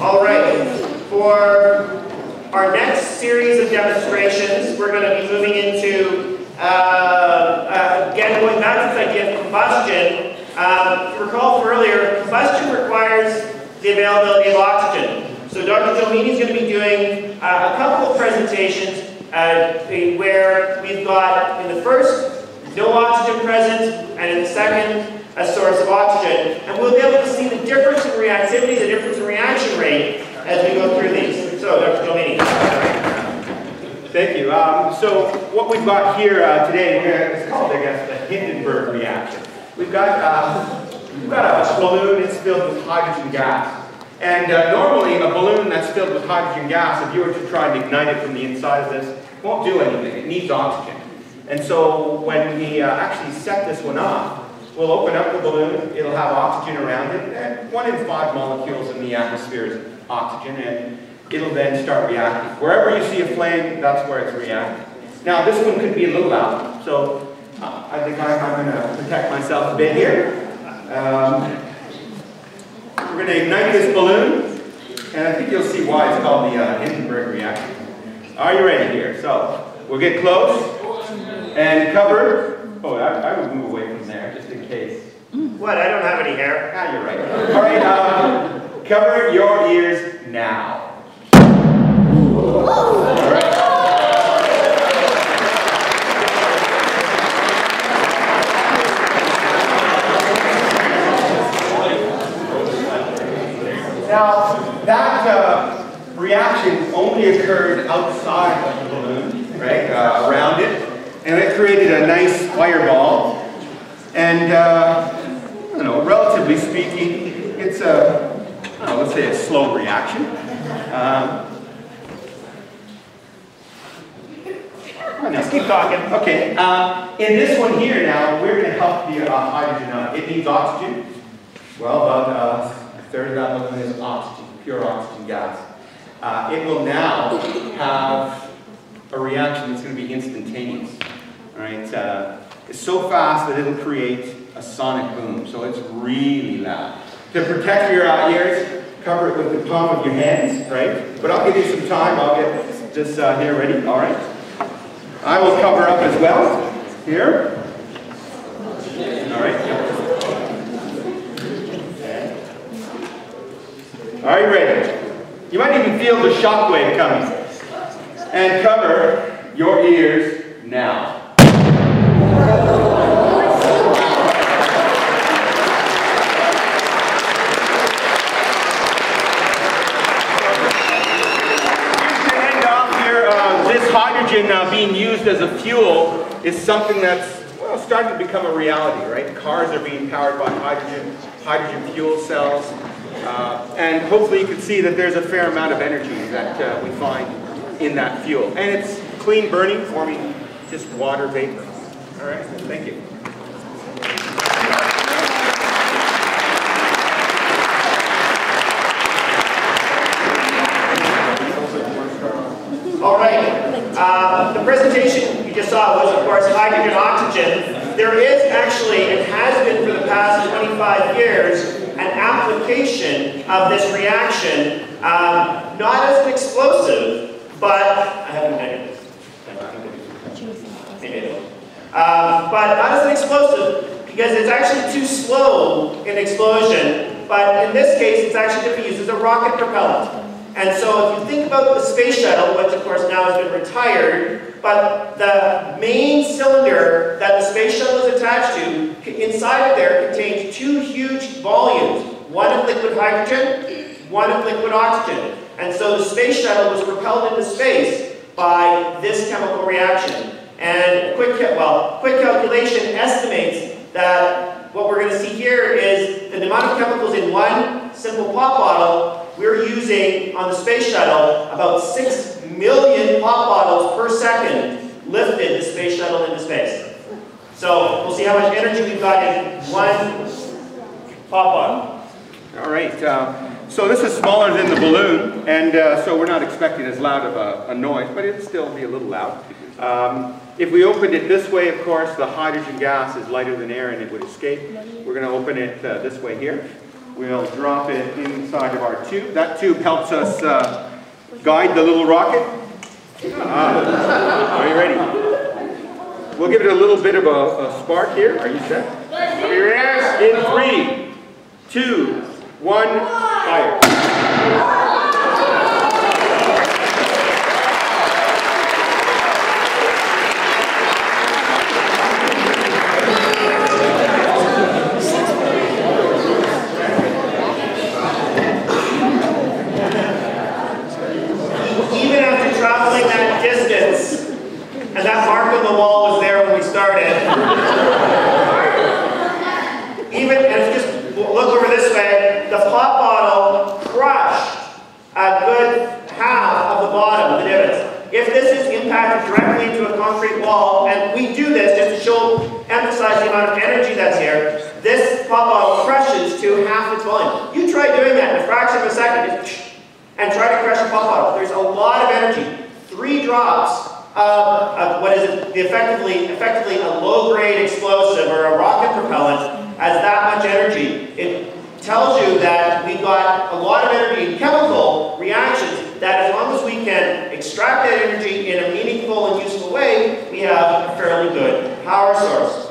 All right, for our next series of demonstrations, we're going to be moving into, again, going back to this idea of combustion. If you recall from earlier, combustion requires the availability of oxygen. So Dr. Domini is going to be doing a couple of presentations where we've got, in the first, no oxygen present, and in the second, a source of oxygen. And we'll be able to see the difference in reactivity, the difference in reaction rate as we go through these. So, Dr. Domini. Thank you. So what we've got here today, it's called, I guess, the Hindenburg reaction. We've got a balloon that's filled with hydrogen gas. And normally a balloon that's filled with hydrogen gas, if you were to try and ignite it from the inside of this, won't do anything. It needs oxygen. And so when we actually set this one off, we'll open up the balloon, it'll have oxygen around it, and 1 in 5 molecules in the atmosphere is oxygen, and it'll then start reacting. Wherever you see a flame, that's where it's reacting. Now this one could be a little loud, so I think I'm going to protect myself a bit here. We're going to ignite this balloon, and I think you'll see why it's called the Hindenburg reaction. Are you ready here? So we'll get close and cover. Oh, I would move away from there just in case. What? I don't have any hair. Ah, you're right. All right, cover your ears now. All right. Now, that reaction only occurred outside of the balloon, right, around it. And it created a nice fireball. And, I don't know, relatively speaking, it's let's say a slow reaction. Just keep talking. Okay. In this one here now, we're going to help the hydrogen out. It needs oxygen. Well, about a third of that balloon is oxygen, pure oxygen gas. It will now have a reaction that's going to be instantaneous. All right, it's so fast that it'll create a sonic boom, so it's really loud. To protect your ears, cover it with the palm of your hands, right? But I'll give you some time. I'll get this here ready. All right. I will cover up as well here. All right. Are you ready? You might even feel the shock wave coming. And cover your ears now. This hydrogen being used as a fuel is something that's, well, starting to become a reality, right? Cars are being powered by hydrogen fuel cells, and hopefully you can see that there's a fair amount of energy that we find in that fuel. And it's clean burning, forming just water vapor. All right, thank you. All right. The presentation you just saw was, of course, hydrogen oxygen. There is actually, and has been for the past 25 years, an application of this reaction, not as an explosive, but I haven't done it. But not as an explosive, because it's actually too slow in explosion. But in this case, it's actually going to be used as a rocket propellant. And so if you think about the space shuttle, which of course now has been retired, but the main cylinder that the space shuttle is attached to, inside of there contains 2 huge volumes, one of liquid hydrogen, one of liquid oxygen. And so the space shuttle was propelled into space by this chemical reaction. And quick calculation estimates that what we're going to see here is the amount of chemicals in one simple pop bottle. We're using, on the space shuttle, about 6 million pop bottles per second lifted the space shuttle into space. So we'll see how much energy we've got in one pop bottle. All right. So this is smaller than the balloon, and so we're not expecting as loud of a noise, but it'll still be a little loud. If we opened it this way, of course, the hydrogen gas is lighter than air and it would escape. We're going to open it this way here. We'll drop it inside of our tube. That tube helps us guide the little rocket. Are you ready? We'll give it a little bit of a spark here. Are you set? Yes. In 3, 2, 1, fire. And that mark on the wall was there when we started. Even, and if you just look over this way, the pop bottle crushed a good half of the bottom of the divots. If this is impacted directly into a concrete wall, and we do this just to emphasize the amount of energy that's here, this pop bottle crushes to half its volume. You try doing that in a fraction of a second, and try to crush a pop bottle. There's a lot of energy. 3 drops of what is effectively a low-grade explosive or a rocket propellant has that much energy. It tells you that we've got a lot of energy in chemical reactions that as long as we can extract that energy in a meaningful and useful way, we have a fairly good power source.